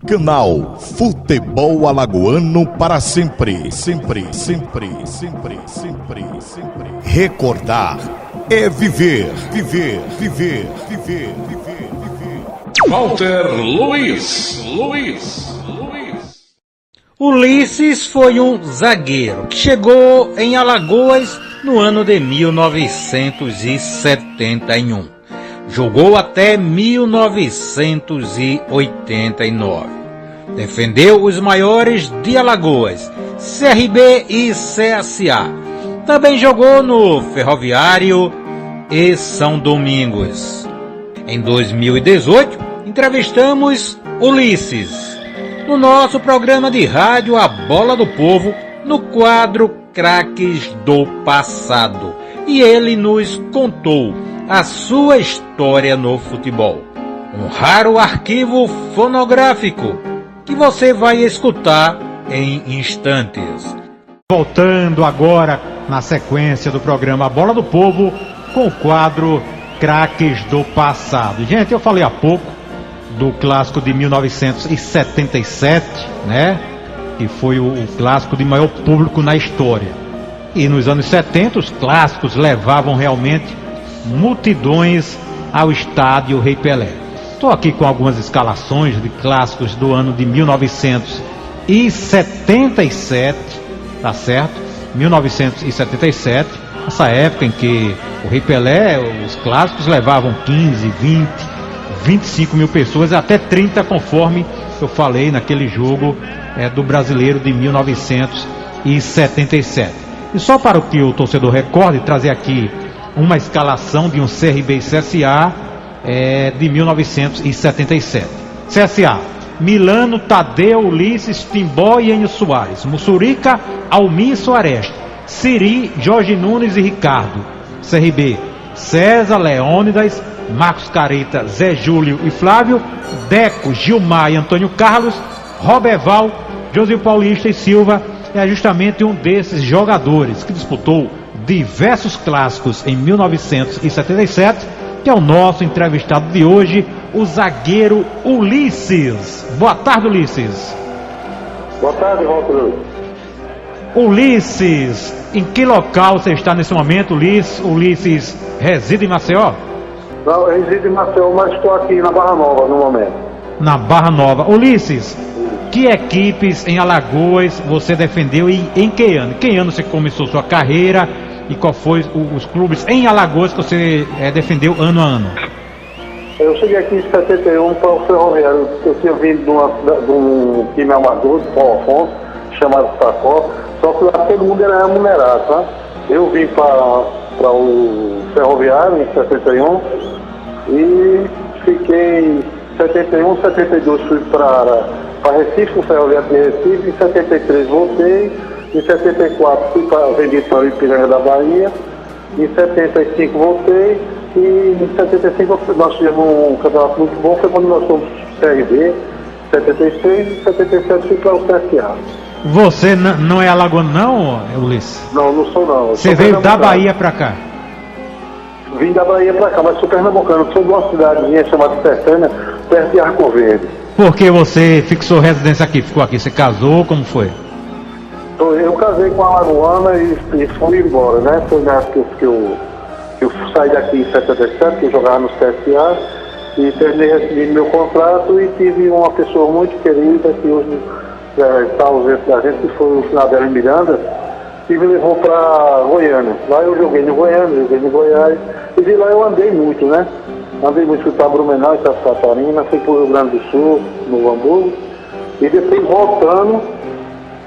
Canal Futebol Alagoano para sempre, sempre, sempre, sempre, sempre, sempre. Recordar é viver, viver, viver, viver, viver, viver. Walter Luiz. Ulisses foi um zagueiro que chegou em Alagoas no ano de 1971. Jogou até 1989. Defendeu os maiores de Alagoas, CRB e CSA. Também jogou no Ferroviário e São Domingos. Em 2018, entrevistamos Ulisses no nosso programa de rádio A Bola do Povo, no quadro Craques do Passado. E ele nos contou a sua história no futebol. Um raro arquivo fonográfico que você vai escutar em instantes. Voltando agora na sequência do programa A Bola do Povo com o quadro Craques do Passado. Gente, eu falei há pouco do clássico de 1977, né? Que foi o clássico de maior público na história. E nos anos 70 os clássicos levavam realmente multidões ao estádio Rei Pelé. Estou aqui com algumas escalações de clássicos do ano de 1977, tá certo? 1977, essa época em que o Rei Pelé, os clássicos levavam 15, 20, 25 mil pessoas, até 30, conforme eu falei naquele jogo do Brasileiro de 1977. E só para que o torcedor recorde, trazer aqui uma escalação de um CRB e CSA de 1977. CSA: Milano, Tadeu, Ulisses, Timbó e Enio Soares. Mussurica, Almir e Soares. Siri, Jorge Nunes e Ricardo. CRB: César, Leônidas, Marcos Careta, Zé Júlio e Flávio. Deco, Gilmar e Antônio Carlos. Roberval, José Paulista e Silva é justamente um desses jogadores que disputou diversos clássicos em 1977, que é o nosso entrevistado de hoje, o zagueiro Ulisses. Boa tarde, Ulisses. Boa tarde, Walter. Ulisses, em que local você está nesse momento, Ulisses? Ulisses reside em Maceió? Não, eu resido em Maceió, mas estou aqui na Barra Nova no momento. Na Barra Nova. Ulisses, que equipes em Alagoas você defendeu e em que ano? Em que ano você começou sua carreira e qual foi os clubes em Alagoas que você defendeu ano a ano? Eu cheguei aqui em 71 para o Ferroviário. Eu tinha vindo de um time amador, de Paulo Afonso, chamado Sacó, só que lá todo mundo era remunerado, tá? Eu vim para o Ferroviário em 71 e fiquei em 71, 72 fui para Recife, o Ferroviário de Recife, em 73 voltei, em 74 fui vendido para o Ipiranga da Bahia, em 75 voltei e em 75 nós tivemos um campeonato muito bom, foi quando nós fomos CRB, 76 e 77 fui para o CSA. Você não é alagoano não, Ulisses? Não, não sou não. Você veio da Bahia para cá? Vim da Bahia para cá, mas sou pernambucano, sou de uma cidadezinha chamada Sertânia, perto de Arco Verde. Por que você fixou residência aqui? Ficou aqui? Você casou? Como foi? Eu casei com a alagoana e fui embora, né? Foi na época que eu saí daqui em 77, que eu jogava no CSA, e terminei recebendo meu contrato e tive uma pessoa muito querida que hoje está ausente da gente, que foi o Finadelo Miranda, que me levou para Goiânia. Lá eu joguei no Goiânia, joguei no Goiás, e de lá eu andei muito, né? Andei muito, fui para Blumenau, em Santa Catarina, fui para o Rio Grande do Sul, no Hamburgo, e depois voltando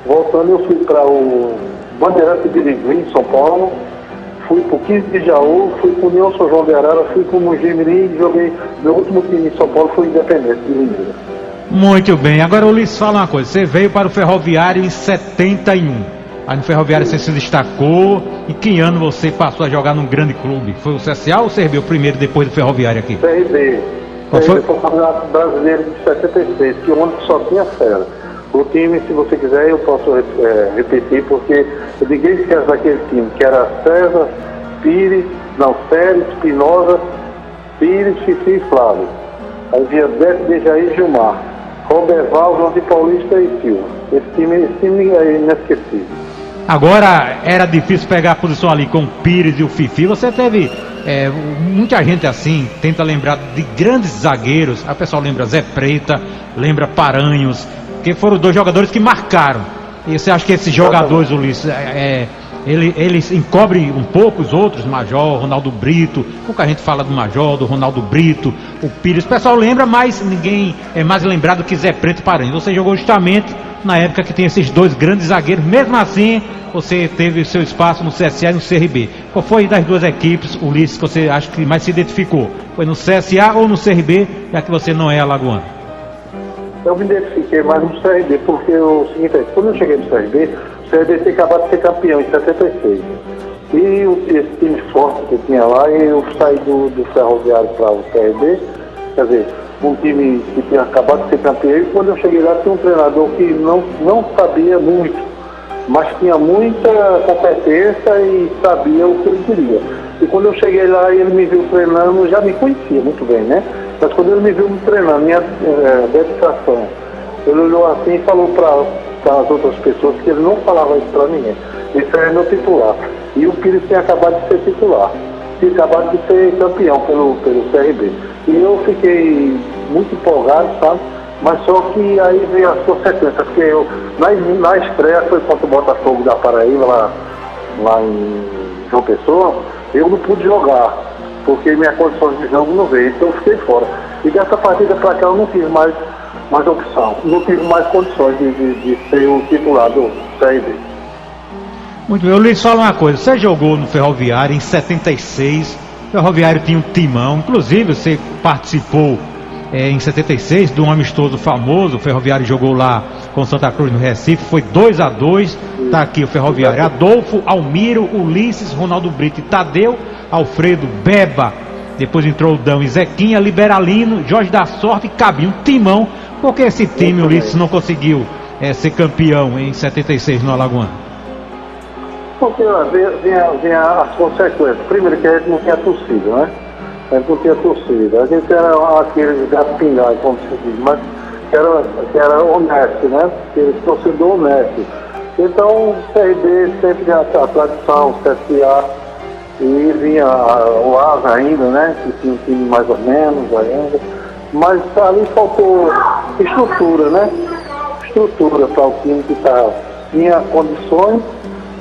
eu fui para o Bandeirante de Birigui, em São Paulo, fui para o 15 de Jaú, fui para o União São João de Arara, fui para o Mogi Mirim, joguei, meu último time em São Paulo foi Independente de Limeira. Muito bem, agora Ulisses, fala uma coisa, você veio para o Ferroviário em 71, aí no Ferroviário você se destacou, em que ano você passou a jogar num grande clube? Foi o CSA ou o CRB, o primeiro depois do Ferroviário aqui? CRB. Qual foi? Foi o Campeonato Brasileiro de 76, que o ano só tinha fera. O time, se você quiser, eu posso repetir, porque ninguém esquece daquele time, que era César, Pires, Espinosa, Pires, Fifi e Flávio. Aí via Beto, Dejaí e Gilmar. Roberval, João Paulista e Silva. Esse time é inesquecível. Agora, era difícil pegar a posição ali com o Pires e o Fifi. Você teve muita gente assim, tenta lembrar de grandes zagueiros. Aí o pessoal lembra Zé Preta, lembra Paranhos, que foram dois jogadores que marcaram. E você acha que esses jogadores, Ulisses, eles encobrem um pouco os outros, Major, Ronaldo Brito? Pouca gente fala do Major, do Ronaldo Brito, o Pires. O pessoal lembra, mas ninguém é mais lembrado que Zé Preto e Paranhos. Você jogou justamente na época que tem esses dois grandes zagueiros. Mesmo assim, você teve seu espaço no CSA e no CRB. Qual foi das duas equipes, Ulisses, que você acha que mais se identificou? Foi no CSA ou no CRB, já que você não é alagoano? Eu me identifiquei mais no CRB, porque o seguinte é, quando eu cheguei no CRB, o CRB tinha acabado de ser campeão em 76. E esse time forte que tinha lá, eu saí do Ferroviário para o CRB, quer dizer, um time que tinha acabado de ser campeão, e quando eu cheguei lá tinha um treinador que não sabia muito, mas tinha muita competência e sabia o que ele queria. E quando eu cheguei lá e ele me viu treinando, já me conhecia muito bem, né? Mas quando ele me viu treinando, minha dedicação, ele olhou assim e falou para as outras pessoas que ele não falava isso para ninguém. Esse era meu titular. E o Pires tinha acabado de ser titular. Tinha acabado de ser campeão pelo CRB. E eu fiquei muito empolgado, sabe? Mas só que aí veio as consequências, porque eu, na estreia foi contra o Botafogo da Paraíba, lá em João Pessoa, eu não pude jogar, porque minha condição de jogo não veio, então eu fiquei fora. E dessa partida pra cá eu não tive mais opção, não tive mais condições de ser o titular do CRB. Muito bem, eu lhe falo uma coisa, você jogou no Ferroviário em 76, o Ferroviário tinha um timão, inclusive você participou em 76 de um amistoso famoso, o Ferroviário jogou lá com Santa Cruz no Recife, foi 2-2, tá aqui o Ferroviário, Adolfo, Almiro, Ulisses, Ronaldo Brito e Tadeu, Alfredo, Beba, depois entrou o Dão e Zequinha, Liberalino, Jorge da Sorte e Cabinho, um timão. Por que esse time, Ulisses, não conseguiu ser campeão em 76 no Alagoano? Porque vem as consequências. Primeiro que a gente não tinha torcida, né? A gente não tinha torcida. A gente era aqueles gatos pingados, como se diz, mas que era honesto, né? Aquele torcedor honesto. Então o CRB sempre tinha a tradição, o CSA, e vinha o Asa ainda, né? Que tinha um time mais ou menos ainda. Mas ali faltou estrutura, né? Estrutura para o time que tinha condições,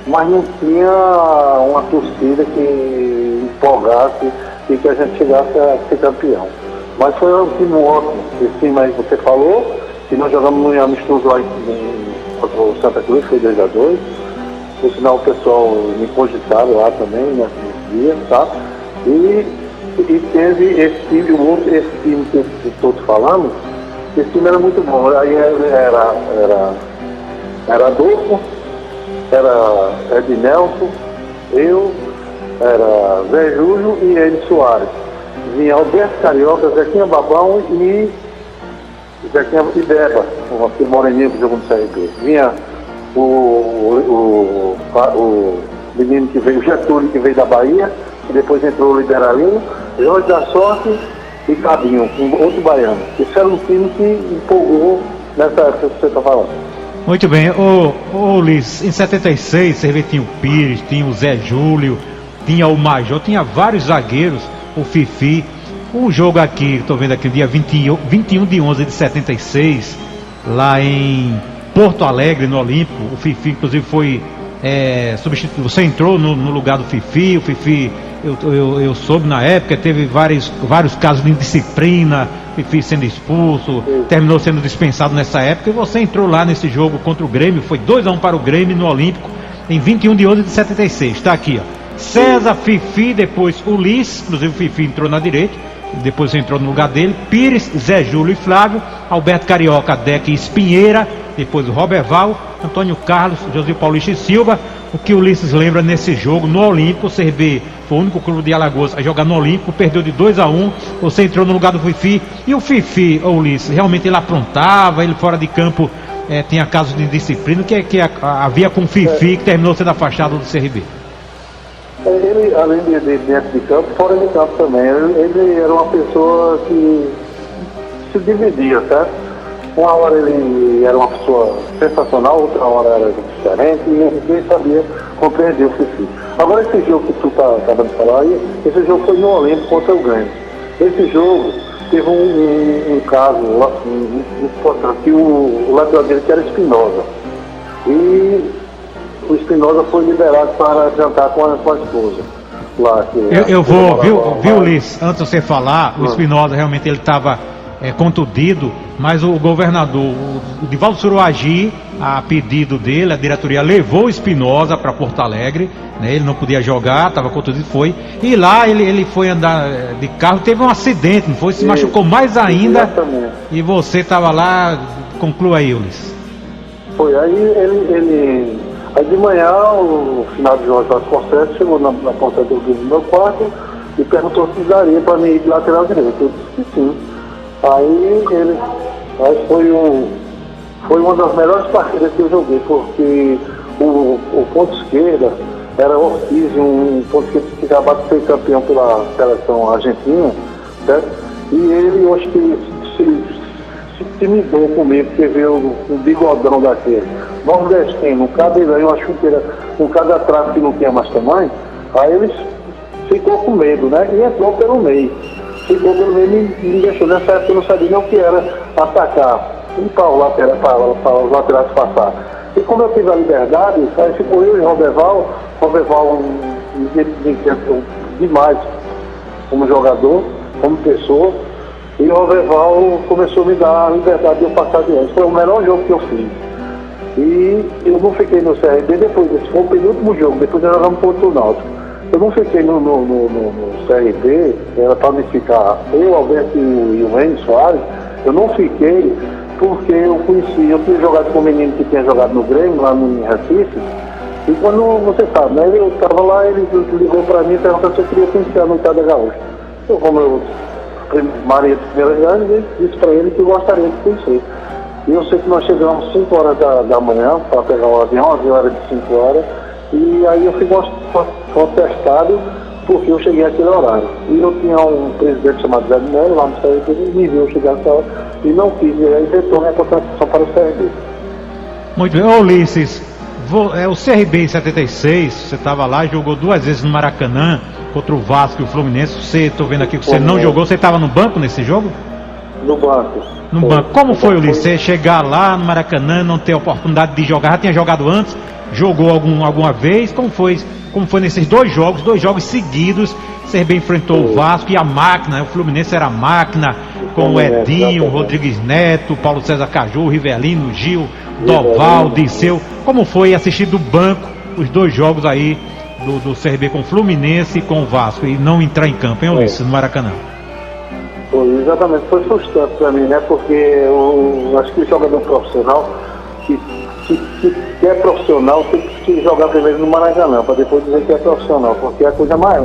mas não tinha uma torcida que empolgasse e que a gente chegasse a ser campeão. Mas foi um time ótimo. Esse time aí que você falou, que nós jogamos no amistoso lá contra o Santa Cruz, foi 2-2. Por sinal, o pessoal me cogitaram lá também, nesse dia, tá? E teve esse time, esse time que todos falamos, esse time era muito bom. Aí era Adolfo, era Ednelson, eu, era Zé Júlio e Edi Soares. Vinha Alberto Carioca, Zequinha Babão e Zequinha e Beba, aquele moreninho que jogou no CRB. Vinha o menino que veio, o Getúlio, que veio da Bahia, e depois entrou o Liberalino, Jorge da Sorte e Cabinho, um outro baiano. Esse era um time que empolgou nessa época que você está falando. Muito bem, Ulisses, em 76 você tinha o Pires, tinha o Zé Júlio, tinha o Major, tinha vários zagueiros, o Fifi. Um jogo aqui, estou vendo aqui, dia 21 de 11 de 76, lá em Porto Alegre, no Olímpico. O Fifi, inclusive, foi substituído. Você entrou no lugar do Fifi. O Fifi, eu soube na época, teve vários casos de indisciplina, Fifi sendo expulso, terminou sendo dispensado nessa época. E você entrou lá nesse jogo contra o Grêmio, foi 2-1 para o Grêmio no Olímpico, em 21 de 11 de 76. Está aqui, ó. César, Fifi, depois Ulisses, inclusive o Fifi entrou na direita, depois entrou no lugar dele, Pires, Zé Júlio e Flávio, Alberto Carioca, Deca e Espinheira, depois o Roberval, Antônio Carlos, José Paulista e Silva. O que o Ulisses lembra nesse jogo no Olímpico, o CRB foi o único clube de Alagoas a jogar no Olímpico, perdeu de 2-1, você entrou no lugar do Fifi, e o Fifi, Ulisses, realmente ele aprontava, ele fora de campo tinha casos de indisciplina, que havia com o Fifi, que terminou sendo afastado do CRB. Ele, além de dentro de campo, fora de campo também, ele era uma pessoa que se dividia, certo? Uma hora ele era uma pessoa sensacional, outra hora era diferente, e ninguém sabia compreender o Fifi. Agora, esse jogo que tu tá acabando de falar aí, esse jogo foi no Olímpico contra o Grêmio. Esse jogo teve um caso importante, que o lateral dele que era Espinosa. E o Espinosa foi liberado para jantar com a esposa. Lá, eu vou, viu, Liz, antes de você falar, o Espinosa realmente ele estava contundido, mas o governador, o Divaldo Suruagi, a pedido dele, a diretoria levou o Espinosa para Porto Alegre, né, ele não podia jogar, estava contundido, e lá ele foi andar de carro, teve um acidente, não foi? Se machucou mais ainda. Exatamente. E você estava lá, conclua aí, Ulisses. Foi, aí aí de manhã o final de Jorge Vasconcelos chegou na porta do meu quarto e perguntou se daria para mim ir de lateral direito. Eu disse que sim. Aí foi uma das melhores partidas que eu joguei, porque o ponto esquerda era Ortiz, um ponto esquerda que acabou de ser campeão pela seleção argentina, certo? E ele, eu acho que se intimidou comigo, porque veio um bigodão daquele, nordestino, um cadeirão, eu acho que era um cada traço que não tinha mais tamanho. Aí ele ficou com medo, né? E entrou pelo meio. Ficou pelo meio e me deixou. Nessa época eu não sabia nem o que era atacar e para os laterais passar. E como eu tive a liberdade, aí ficou eu e Roberval me interessou demais como jogador, como pessoa, e o Roberval começou a me dar a liberdade de eu passar adiante. Foi o melhor jogo que eu fiz. E eu não fiquei no CRB depois, esse foi o penúltimo jogo, depois nós jogamos contra o Náutico. Eu não fiquei no CRB, era para me ficar, eu, Alberto e o Henrique Soares, eu não fiquei porque eu tinha jogado com um menino que tinha jogado no Grêmio, lá no Recife, e quando, você sabe, né, eu estava lá, ele ligou para mim e perguntou se eu queria conhecer a noitada gaúcha. Eu, como eu, Maria de primeira viagem, disse para ele que eu gostaria de conhecer. E eu sei que nós chegamos 5 horas da manhã para pegar o avião, a hora de 5 horas, e aí eu fui contestado porque eu cheguei àquele horário. E eu tinha um presidente chamado Zé de Melo, lá no CRB, ele me viu chegar nessa hora e não quis, e aí vetou minha contratação para o CRB. Muito bem. Ô Ulisses, o CRB em 76, você estava lá, jogou 2 vezes no Maracanã contra o Vasco e o Fluminense. Estou vendo aqui que você não jogou, você estava no banco nesse jogo? No banco. No banco. Como foi, Ulisses, você chegar lá no Maracanã, não ter a oportunidade de jogar? Já tinha jogado antes? Jogou alguma vez? Como foi nesses 2 jogos seguidos? O CRB enfrentou o Vasco e a máquina, o Fluminense era a máquina, com o Edinho, o Rodrigues Neto, Paulo César Caju, Rivelino, Gil, Doval, Disseu. Como foi assistir do banco os 2 jogos aí do CRB com o Fluminense e com o Vasco e não entrar em campo, hein, Ulisses, no Maracanã? Foi, exatamente, foi frustrante para mim, né? Porque eu acho que o jogador profissional que é profissional tem que jogar primeiro no Maracanã, para depois dizer que é profissional, porque é a coisa mais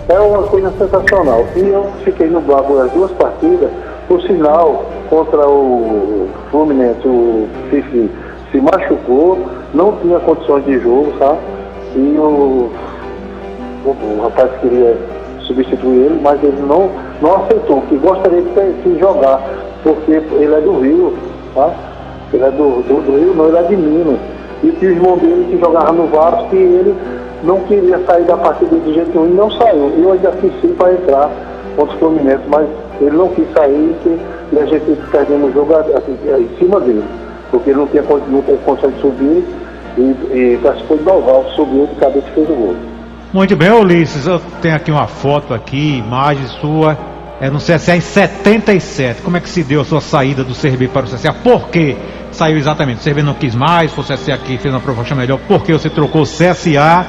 é uma coisa sensacional. E eu fiquei no banco as 2 partidas, por sinal, contra o Fluminense, o Fifi se machucou, não tinha condições de jogo, sabe? E o rapaz queria substituir ele, mas ele não aceitou, que gostaria de jogar, porque ele é do Rio, tá? Ele é do Rio, não, ele é de Minas. E tinha o irmão dele que jogava no Vasco e ele não queria sair da partida de jeito nenhum e não saiu. Eu ainda insisti para entrar contra o Fluminense, mas ele não quis sair e a gente perdemos o jogo em cima dele, porque ele não teve condição de subir e participou de Doval, subiu de cabeça e fez o gol. Muito bem, Ulisses, eu tenho aqui uma foto aqui, imagem sua, no CSA em 77. Como é que se deu a sua saída do CRB para o CSA? Por que saiu exatamente? O CRB não quis mais, foi o CSA que fez uma proposta melhor. Por que você trocou o CSA?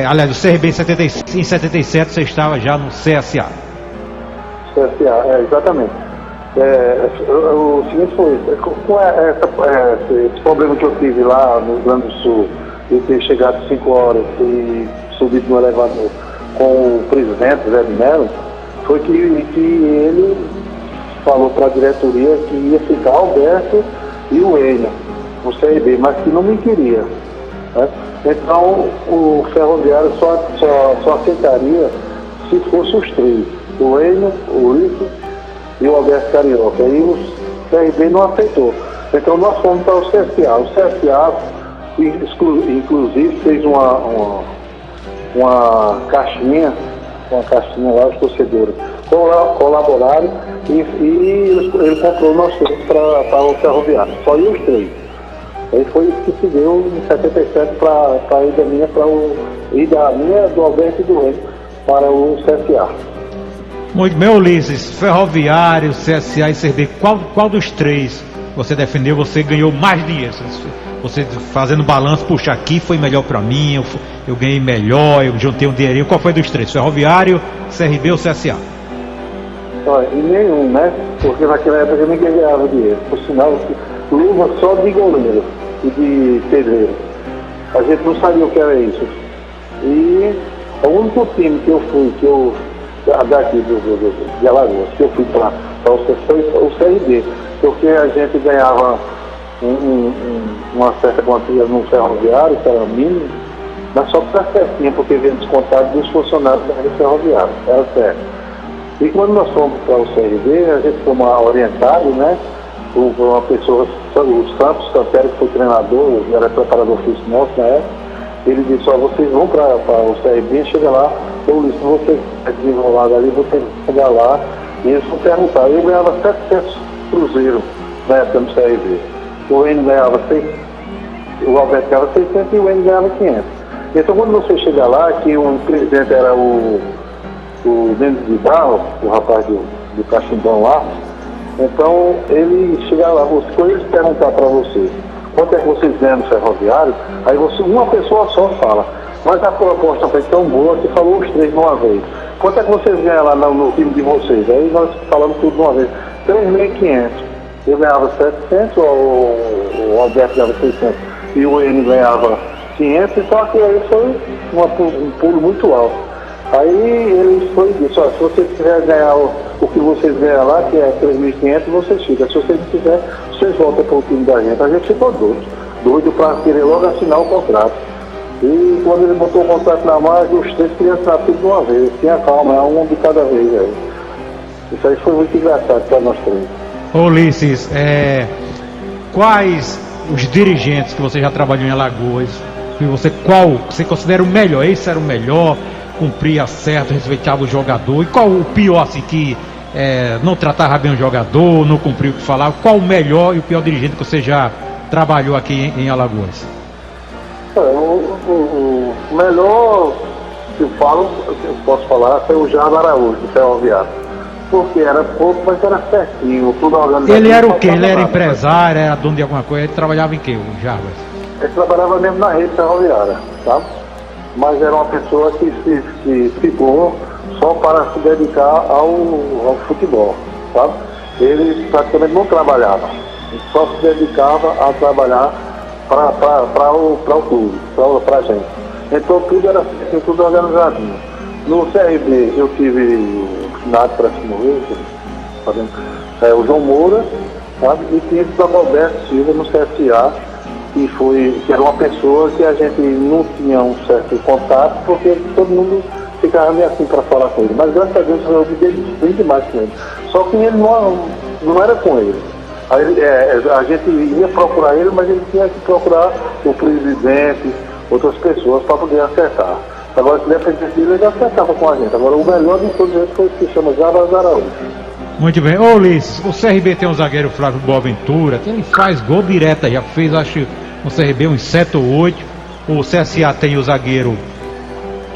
Aliás, o CRB em 77 você estava já no CSA. CSA, exatamente. O seguinte foi, com esse problema que eu tive lá no Rio Grande do Sul, de ter chegado 5 horas e subido no elevador com o presidente, Zé de Melo, foi que ele falou para a diretoria que ia ficar Alberto e o Enio, o CRB, mas que não me queria. Né? Então o Ferroviário só aceitaria se fosse os 3, o Enio, o Ulisses e o Alberto Carioca. Aí CRB não aceitou. Então nós fomos para o CSA. O CSA, inclusive, fez uma caixinha lá, os torcedores colaboraram e ele comprou nós três para o Ferroviário. Só ia os três. Aí foi isso que se deu em 77 para a ida minha, do Alberto e do Reino para o CSA. Muito bem, Ulisses. Ferroviário, CSA e CRB, qual dos três você defendeu, você ganhou mais dinheiro? Você fazendo balanço, puxa, aqui foi melhor para mim, eu ganhei melhor, eu juntei um dinheirinho. Qual foi dos três? Ferroviário, CRB ou CSA? E nenhum, né? Porque naquela época ninguém ganhava dinheiro. Por sinal, luva só de goleiro e de pedreiro. A gente não sabia o que era isso. E o único time que eu fui, daqui de Alagoas, que eu fui para foi o CRB, porque a gente ganhava uma certa quantia no Ferroviário, que era mínimo, mas só para certinho, porque veio descontado dos funcionários do Ferroviário, era certo. E quando nós fomos para o CRB, a gente foi orientado, né, por uma pessoa, o Santos Cantero, que foi treinador, era preparador físico nosso na época. Ele disse: vocês vão para o CRB, chega lá, eu disse: você é desenrolado ali, você chegar lá, e eles vão perguntar. Eu ganhava 700 cruzeiros na época no CRB. O N ganhava 600, o Alberto ganhava 600 e o N ganhava 500. Então, quando você chega lá, que o presidente era o Mendes de Barro, o rapaz do Cachimbão lá, então ele chega lá, quando eles perguntar para você quanto é que vocês ganham no Ferroviário, aí uma pessoa só fala: mas a proposta foi tão boa que falou os três de uma vez. Quanto é que vocês ganham lá no time de vocês? Aí nós falamos tudo de uma vez: 3.500. Eu ganhava 700, o Alberto ganhava 600 e o N ganhava 500, então aquilo aí foi um pulo muito alto. Aí ele foi e disse: se vocês quiserem ganhar o que vocês ganham lá, que é 3.500, vocês ficam. Se vocês não quiserem, vocês voltam para o time da gente. A gente ficou doido para querer logo assinar o contrato. E quando ele botou o contrato na mão, os três queriam assinar tudo de uma vez. Tinha calma, é um de cada vez aí. Isso aí foi muito engraçado para nós três. Ulisses, quais os dirigentes que você já trabalhou em Alagoas, qual você considera o melhor? Esse era o melhor, cumpria certo, respeitava o jogador, e qual o pior, assim, que não tratava bem o jogador, não cumpriu o que falava? Qual o melhor e o pior dirigente que você já trabalhou aqui em Alagoas? O melhor que eu posso falar, foi o Jardim Araújo, do Ferroviário. Porque era pouco, mas era certinho, tudo organizado. Ele era o quê? Ele era empresário, era dono de alguma coisa? Ele trabalhava em quê, o Jarbas? Ele trabalhava mesmo na rede ferroviária, tá? Mas era uma pessoa que se ficou só para se dedicar ao futebol, sabe? Ele praticamente não trabalhava, ele só se dedicava a trabalhar para o clube, para a gente. Então tudo era assim, tudo organizadinho. No CRB eu tive nada para se mover, o João Moura, sabe? E tinha o Roberto Silva no CSA, que era uma pessoa que a gente não tinha um certo contato, porque todo mundo ficava meio assim para falar com ele. Mas graças a Deus eu me dei bem demais com ele. Só que ele não era com ele. Aí, a gente ia procurar ele, mas ele tinha que procurar o presidente, outras pessoas para poder acertar. Agora, se dependesse dele, ele acertava com a gente. Agora, o melhor de todos eles foi o que se chama Jardim Araújo. Muito bem. Ô Ulisses, o CRB tem um zagueiro Flávio Boaventura, que ele faz gol direto, já fez, acho, no CRB uns 7 ou 8. O CSA tem o zagueiro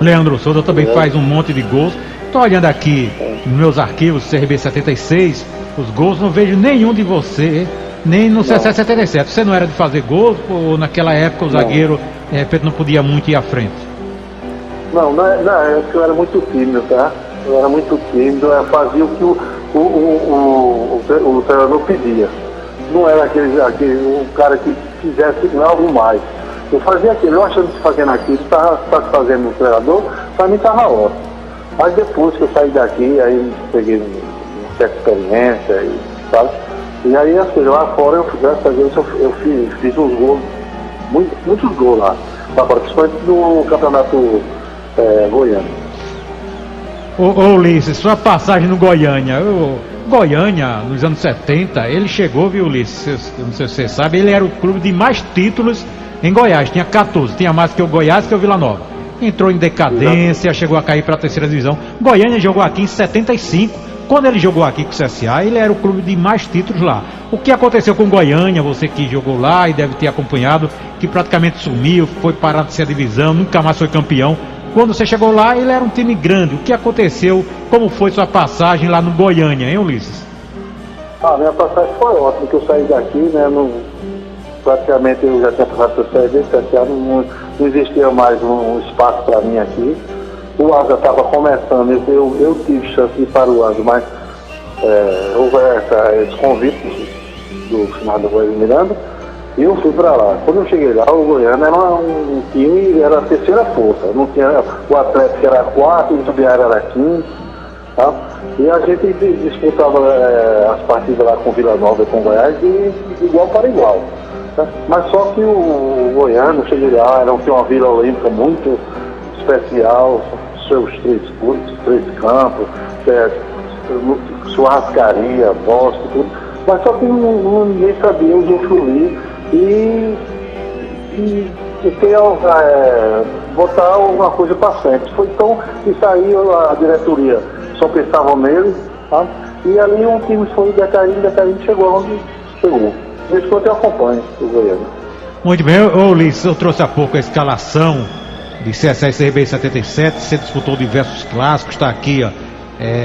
Leandro Souza, também faz um monte de gols. Estou olhando aqui nos meus arquivos, CRB 76, os gols, não vejo nenhum de você, nem no CSA 77. Você não era de fazer gols, ou naquela época o zagueiro, de repente, não podia muito ir à frente? Não, na época eu era muito tímido, tá? Eu era muito tímido, eu fazia o que o treinador pedia. Não era aquele cara que quisesse algo mais. Eu fazia aquilo, eu achando que fazendo aquilo, estava fazendo o treinador, para mim estava ótimo. Mas depois que eu saí daqui, aí peguei uma certa experiência, sabe? E aí as coisas lá fora, graças a Deus, eu fiz uns gols, muitos gols lá fora, principalmente no campeonato goiano. Ô Ulisses, sua passagem no Goiânia, Goiânia, nos anos 70, ele chegou, viu, Ulisses? Não sei se você sabe, ele era o clube de mais títulos em Goiás, tinha 14, tinha mais que o Goiás que o Vila Nova. Entrou em decadência, chegou a cair para a terceira divisão. Goiânia jogou aqui em 75. Quando ele jogou aqui com o CSA, ele era o clube de mais títulos lá. O que aconteceu com Goiânia, você que jogou lá e deve ter acompanhado, que praticamente sumiu, foi parar na terceira divisão, nunca mais foi campeão. Quando você chegou lá, ele era um time grande. O que aconteceu? Como foi sua passagem lá no Goiânia, hein, Ulisses? Minha passagem foi ótima, que eu saí daqui, né? Praticamente eu já tinha passado por CSA, não existia mais um espaço para mim aqui. O ASA estava começando, eu tive chance de ir para o ASA, mas houve esse convite do finado Goiás Miranda e eu fui para lá. Quando eu cheguei lá, o Goiânia era um time, era a terceira força, não tinha o Atlético era quarto, o Itubiara era quinto, tá? E a gente disputava as partidas lá com Vila Nova e com Goiás de igual para igual. Tá? Mas só que o Goiânia, eu cheguei lá, era uma Vila Olímpica muito especial, seus 3 clubes, 3 campos, churrascaria, bosque, tudo. Mas só que ninguém sabia usufruir e botar alguma coisa para frente. Foi então que saiu a diretoria, só pensava nele, tá? E ali um time foi decaindo, chegou onde chegou. Isso que eu acompanho o Goiânia. Muito bem, Ulisses, eu trouxe há pouco a escalação de CSA e CRB em 77, você disputou diversos clássicos, está aqui, ó,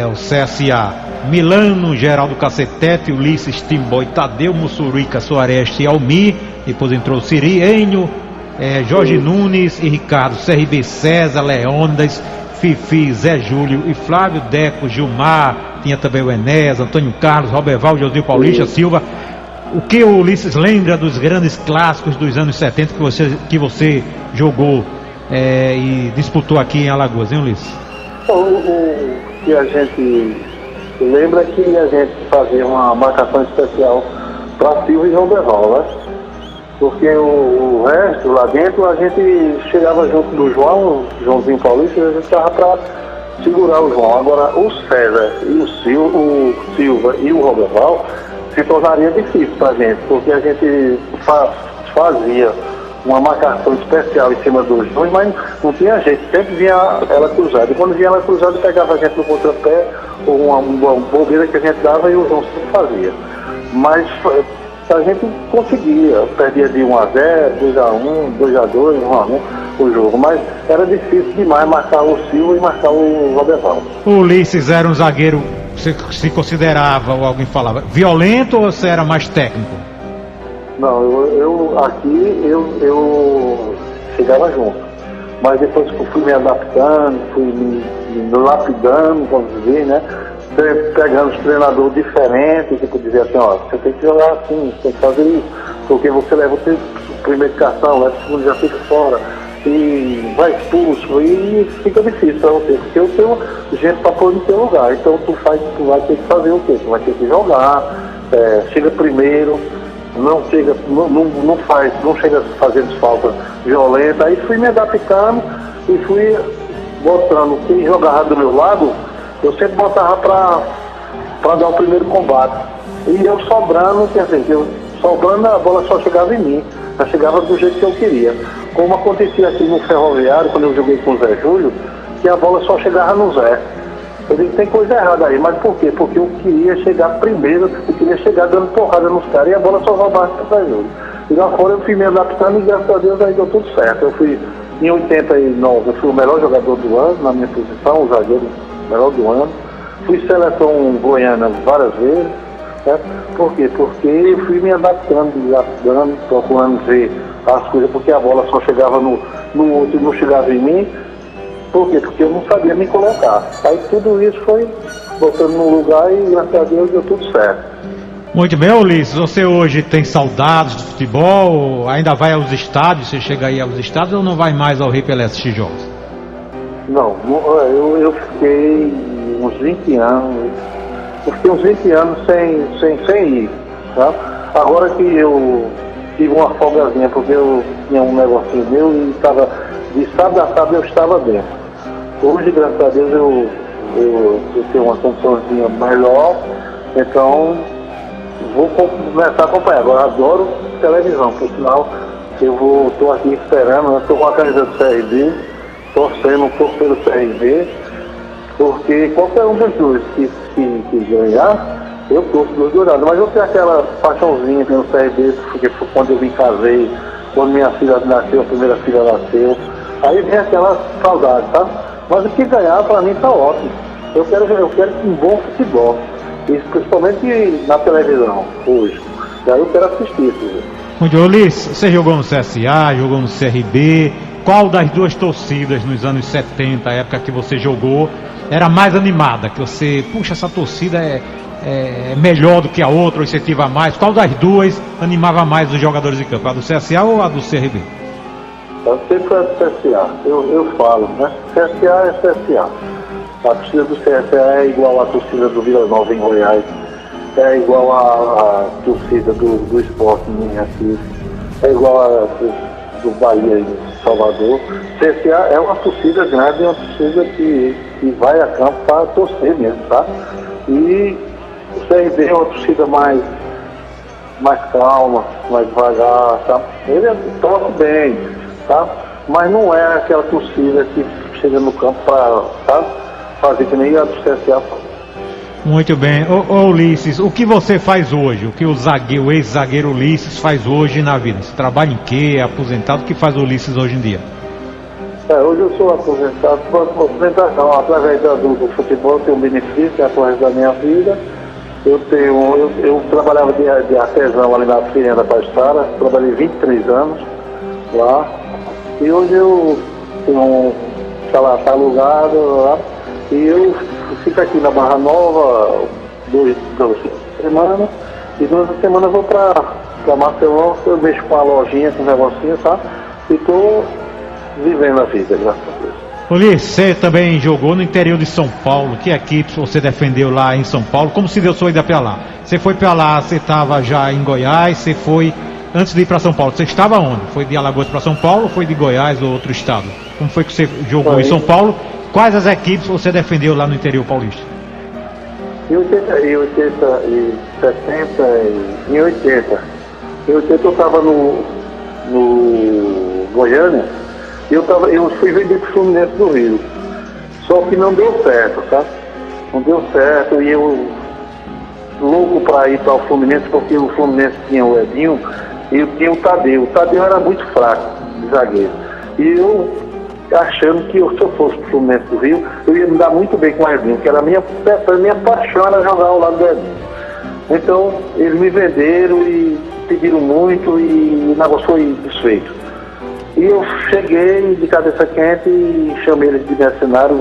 o CSA, Milano, Geraldo Cacetete, Ulisses, Timboy, Tadeu, Mussurica, Soares e Almir, depois entrou Siri, Enio, Jorge Nunes e Ricardo, CRB, César, Leônidas, Fifi, Zé Júlio e Flávio, Deco, Gilmar, tinha também o Enéas, Antônio Carlos, Roberval, Josil Paulista, Silva. O que o Ulisses lembra dos grandes clássicos dos anos 70 que você jogou e disputou aqui em Alagoas, hein, Ulisses? O que a gente lembra é que a gente fazia uma marcação especial para Silva e Roberval, né? Porque o resto, lá dentro, a gente chegava junto do Joãozinho Paulista, e a gente estava para segurar o João. Agora, o César e o Silva e o Roberval se tornaria difícil para a gente, porque a gente fazia uma marcação especial em cima dos dois, mas não tinha jeito, sempre vinha ela cruzada. E quando vinha ela cruzada, pegava a gente no contrapé, ou uma bobeira que a gente dava e o João sempre fazia. Mas a gente conseguia, perdia de 1-0, 2-1, 2-2, 1-1 o jogo, mas era difícil demais marcar o Silva e marcar o Roberval. O Ulisses era um zagueiro, você se considerava, ou alguém falava, violento ou você era mais técnico? Não, eu chegava junto, mas depois que eu fui me adaptando, fui me lapidando, vamos dizer, né? Pegando os treinadores diferentes, tipo dizer assim, ó, você tem que jogar assim, você tem que fazer isso, porque você leva o primeiro cartão, leva o segundo, já fica fora, e vai expulso, e fica difícil pra você, porque eu tenho gente pra pôr no teu lugar, então tu vai ter que fazer o quê? Tu vai ter que jogar, chega primeiro, não chega fazendo falta violenta, aí fui me adaptando e fui botando quem jogava do meu lado, eu sempre botava para dar o primeiro combate. E eu sobrando, quer dizer, a bola só chegava em mim, já chegava do jeito que eu queria. Como acontecia aqui no Ferroviário, quando eu joguei com o Zé Júlio, que a bola só chegava no Zé. Eu digo, tem coisa errada aí, mas por quê? Porque eu queria chegar primeiro, eu queria chegar dando porrada nos caras e a bola só roubava para o Zé Júlio. E lá fora eu fui me adaptando e graças a Deus aí deu tudo certo. Eu fui, em 89, eu fui o melhor jogador do ano na minha posição, o zagueiro melhor do ano. Fui seleção goiana várias vezes, né? Por quê? Porque eu fui me adaptando, procurando ver as coisas, porque a bola só chegava no outro e não chegava em mim. Por quê? Porque eu não sabia me colocar. Aí tudo isso foi botando no lugar e graças a Deus deu tudo certo. Muito bem, Ulisses, você hoje tem saudades do futebol? Ainda vai aos estádios? Você chega aí aos estádios ou não vai mais ao Rei Pelé assistir jogos? Não, eu fiquei uns 20 anos, sem ir, tá? Agora que eu tive uma folgazinha, porque eu tinha um negocinho meu e de sábado a sábado eu estava dentro. Hoje, graças a Deus, eu tenho uma condiçãozinha melhor, Então, vou começar a acompanhar. Agora, adoro televisão, por sinal, estou aqui esperando, estou com a camisa do CRB, torcendo um pouco pelo CRB, porque qualquer um dos dois que ganhar, eu torço dos dois lados. Mas eu tenho aquela paixãozinha no CRB, porque foi quando eu me casei, quando minha filha nasceu, a primeira filha nasceu, aí vem aquela saudade, tá? Mas o que ganhar, para mim, tá ótimo. Eu quero um bom futebol, isso principalmente na televisão, hoje. Daí eu quero assistir isso. Muito bem, Ulisses, você jogou no CSA, jogou no CRB. Qual das duas torcidas nos anos 70, a época que você jogou, era mais animada? Que você, puxa, essa torcida é melhor do que a outra, ou incentiva mais? Qual das duas animava mais os jogadores de campo? A do CSA ou a do CRB? Eu sempre fui a do CSA, eu falo, né? CSA é CSA. A torcida do CSA é igual à torcida do Vila Nova em Goiás, é igual à torcida do Sport aqui, é igual a do Bahia em Salvador. CSA é uma torcida grande, é uma torcida que vai a campo para torcer mesmo, tá? E o CRB é uma torcida mais calma, mais devagar, tá? Ele toca bem, tá? Mas não é aquela torcida que chega no campo para, tá? Fazer que nem a do CSA. Muito bem. Ô Ulisses, o que você faz hoje? O que o ex-zagueiro Ulisses faz hoje na vida? Você trabalha em quê? É aposentado? O que faz o Ulisses hoje em dia? Hoje eu sou aposentado, aposentação, através do futebol eu tenho um benefício através da minha vida. Eu trabalhava de artesão ali na Feirinha da Pastara, trabalhei 23 anos lá, e hoje eu tenho um salário alugado lá, e eu fico aqui na Barra Nova 2 semanas, e 2 semanas eu vou pra Maceió, eu mexo com a lojinha, com um negocinho, tá? E tô vivendo a vida, graças a Deus. Ulisses, você também jogou no interior de São Paulo. Que equipe você defendeu lá em São Paulo? Como se deu sua ida pra lá? Você foi pra lá, você estava já em Goiás, você foi, antes de ir pra São Paulo, você estava onde? Foi de Alagoas pra São Paulo ou foi de Goiás ou outro estado? Como foi que você jogou em São Paulo? Quais as equipes você defendeu lá no interior paulista? Em 80, em 70 e em 80. Em 80 eu estava no Goiânia, eu fui vendido para o Fluminense do Rio. Só que não deu certo, tá? Não deu certo e eu louco para ir para o Fluminense, porque o Fluminense tinha o Edinho e tinha o Tadeu. O Tadeu era muito fraco de zagueiro. E eu achando que se eu fosse para o Fluminense do Rio, eu ia me dar muito bem com o Edinho, que era a minha paixão era jogar ao lado do Edinho. Então, eles me venderam e pediram muito e o negócio foi desfeito. E eu cheguei de cabeça quente e chamei eles de mercenário,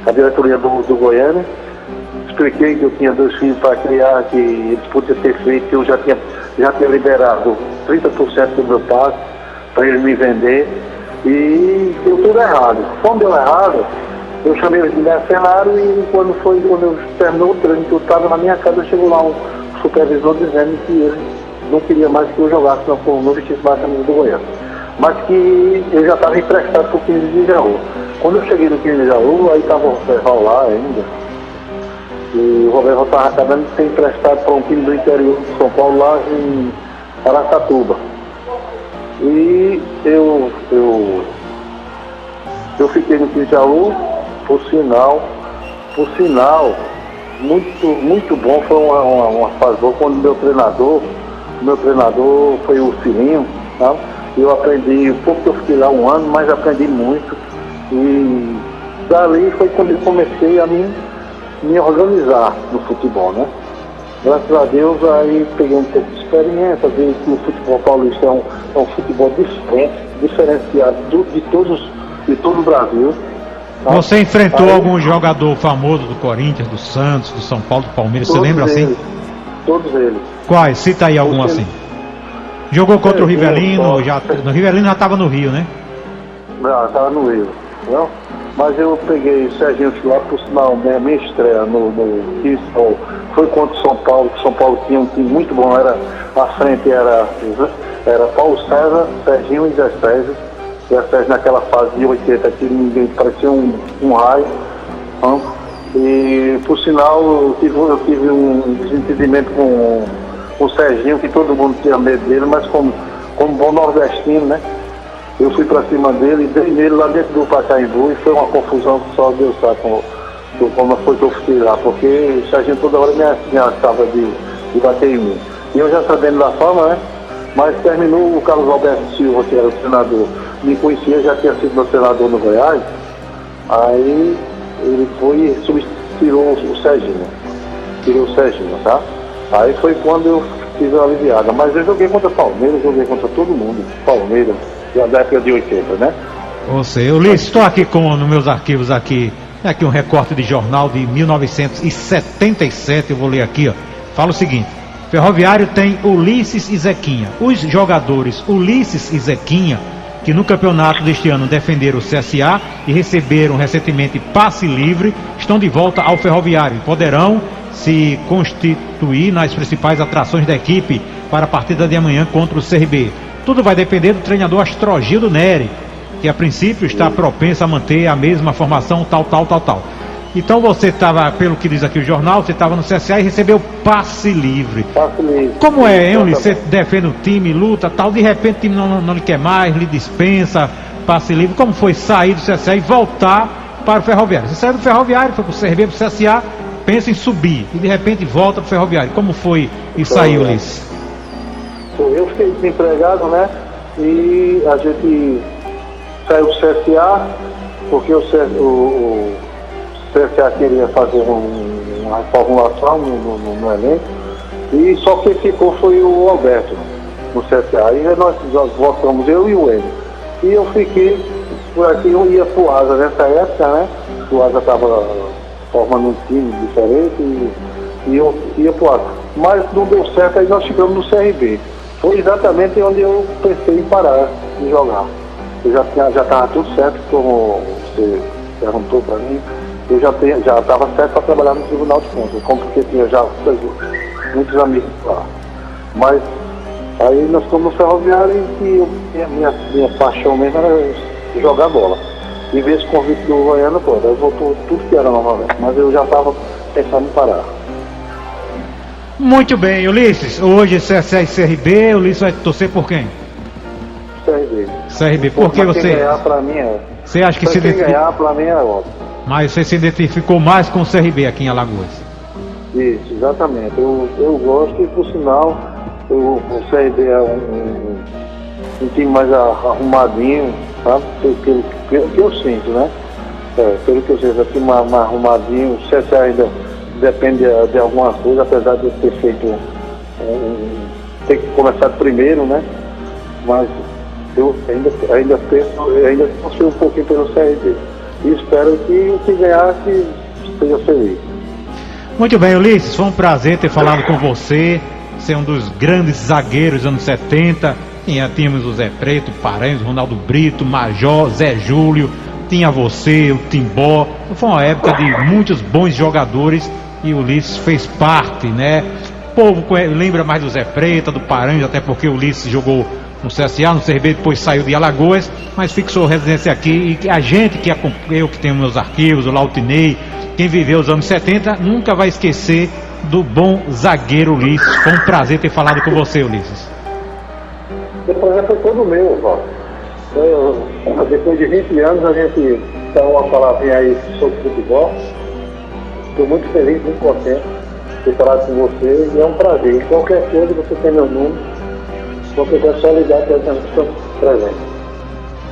a diretoria do Goiânia. Expliquei que eu tinha 2 filhos para criar, que eles podiam ter feito, que eu já tinha liberado 30% do meu passe para eles me vender. E deu tudo errado. Quando deu errado, eu chamei eles de mercenário e quando eu terminou o treino, que eu estava na minha casa, chegou lá um supervisor dizendo que ele não queria mais que eu jogasse no vestisse mais a camisa do Goiânia. Mas que eu já estava emprestado para o 15 de Jaú. Quando eu cheguei no 15 de Jaú, aí estava o Roberval lá ainda. E o Roberval estava acabando de ser emprestado para um time do interior de São Paulo, lá em Aracatuba. E eu fiquei no 15 de Jaú, por sinal, muito bom, foi uma fase boa, quando meu treinador foi o Cilinho, tá? Eu aprendi, pouco que eu fiquei lá 1 ano, mas aprendi muito. E dali foi quando eu comecei a me organizar no futebol, né? Graças a Deus aí peguei um pouco de experiência, vi que o futebol paulista é um futebol diferenciado de todo o Brasil. Tá? Você enfrentou algum jogador famoso do Corinthians, do Santos, do São Paulo, do Palmeiras, você lembra assim? Todos eles. Quais? Cita aí algum assim. Jogou contra o Rivelino, no Rivelino já estava no Rio, né? Não, estava no Rio, não? Mas eu peguei o Serginho lá, por sinal, minha estreia no foi contra o São Paulo, que São Paulo tinha um time muito bom, a frente era Paulo César, Serginho e Zé Sérgio. Zé Sérgio naquela fase de 80 que ninguém parecia um raio. E, por sinal, eu tive um desentendimento com o Serginho, que todo mundo tinha medo dele, mas como bom nordestino, né? Eu fui pra cima dele e dei nele lá dentro do Pacaembu, e foi uma confusão que só Deus sabe como foi que eu fiquei lá, porque o Serginho toda hora me ameaçava de bater em mim. E eu já sabendo da forma, né? Mas terminou, o Carlos Alberto Silva, que era o senador, me conhecia, já tinha sido meu senador no Goiás, aí ele foi e tirou o Serginho, tá? Aí foi quando eu fiz a aliviada, mas eu joguei contra Palmeiras, joguei contra todo mundo, Palmeiras, da década de 80, né? Você, Ulisses, estou aqui nos meus arquivos aqui, tem aqui um recorte de jornal de 1977, eu vou ler aqui, ó. Fala o seguinte: Ferroviário tem Ulisses e Zequinha. Os jogadores Ulisses e Zequinha, que no campeonato deste ano defenderam o CSA e receberam recentemente passe livre, estão de volta ao Ferroviário e poderão se constituir nas principais atrações da equipe para a partida de amanhã contra o CRB. Tudo vai depender do treinador Astrogildo Neri, que a princípio está propenso a manter a mesma formação tal. Então você estava, pelo que diz aqui o jornal, você estava no CSA e recebeu passe livre. Passe livre. Como é, hein, Ulisses? Você defende o time, luta, tal, de repente o time não lhe quer mais, lhe dispensa, passe livre. Como foi sair do CSA e voltar para o Ferroviário? Você saiu do Ferroviário, foi para o CRB, para o CSA, pensa em subir e de repente volta para o Ferroviário. Como foi isso aí, Ulisses? Eu fiquei desempregado, né? E a gente saiu do CSA porque o CSA queria fazer uma reformulação no elenco, e só quem ficou foi o Alberto no CSA. Aí nós voltamos, eu e o Enio. E eu fiquei por aqui, eu ia pro Asa nessa época, né? O Asa estava formando um time diferente e eu ia pro Asa. Mas não deu certo, aí nós ficamos no CRB. Foi exatamente onde eu pensei em parar de jogar. Eu já estava tudo certo, como você perguntou para mim. Eu já estava certo para trabalhar no Tribunal de Contas, porque tinha já muitos amigos lá. Mas aí nós fomos no Ferroviário e minha paixão mesmo era jogar bola. E ver esse convite do Goiânia, aí voltou tudo que era novamente, mas eu já estava pensando em parar. Muito bem, Ulisses. Hoje CSA e CRB, Ulisses vai torcer por quem? CRB. Por que você? Ganhar pra mim Você acha que se ganhar pra mim é ótimo. Mas você se identificou mais com o CRB aqui em Alagoas? Isso, exatamente. Eu gosto e, por sinal, o CRB é um time mais arrumadinho, sabe? Pelo que eu sinto, né? Pelo que eu sinto, é um time mais arrumadinho. O CSA ainda depende de alguma coisa, apesar de eu ter feito ter que começar primeiro, né? Mas eu ainda torci um pouquinho pelo CRB. E espero que o que ganhar que esteja feliz. Muito bem, Ulisses, foi um prazer ter falado com você. Você é um dos grandes zagueiros dos anos 70. Tínhamos o Zé Preto, Paranhos, Ronaldo Brito, Major, Zé Júlio. Tinha você, o Timbó. Foi uma época de muitos bons jogadores e o Ulisses fez parte, né? O povo lembra mais do Zé Preto, do Paranhos, até porque o Ulisses jogou no CSA, no CRB, depois saiu de Alagoas, mas fixou residência aqui. E a gente que acompanhou, que tem meus arquivos, o Lautinei, quem viveu os anos 70, nunca vai esquecer do bom zagueiro Ulisses. Foi um prazer ter falado com você, Ulisses. O projeto foi todo meu, Valdo. Depois de 20 anos a gente dá uma palavrinha aí sobre futebol. Estou muito feliz, muito contente de ter falado com você e é um prazer. Qualquer coisa você tem meu número. Qualquer coisa é só ligar que a gente está presente.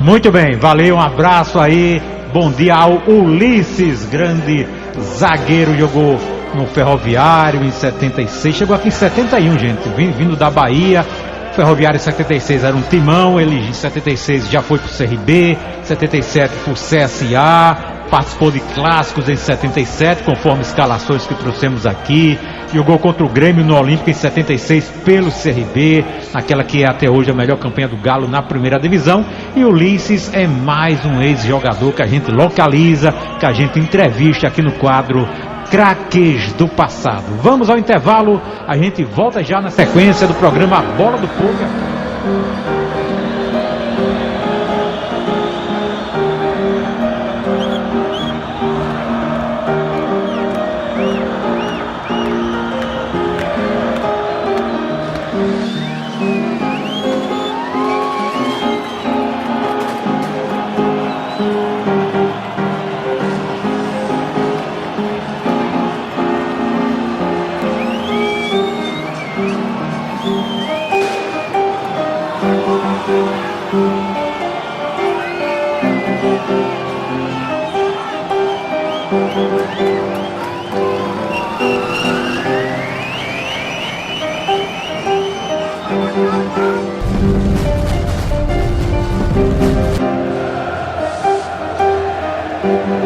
Muito bem, valeu, um abraço aí. Bom dia ao Ulisses, grande zagueiro, jogou no Ferroviário em 76, chegou aqui em 71, gente, vindo da Bahia. Ferroviário em 76 era um timão, ele em 76 já foi pro CRB, 77 pro CSA, participou de clássicos em 77, conforme escalações que trouxemos aqui. Jogou contra o Grêmio no Olímpico em 76 pelo CRB, naquela que é até hoje a melhor campanha do Galo na primeira divisão. E o Ulisses é mais um ex-jogador que a gente localiza, que a gente entrevista aqui no quadro Craques do Passado. Vamos ao intervalo, a gente volta já na sequência do programa Bola do Povo.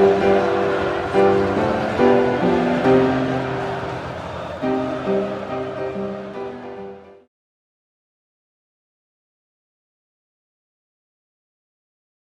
Tchau.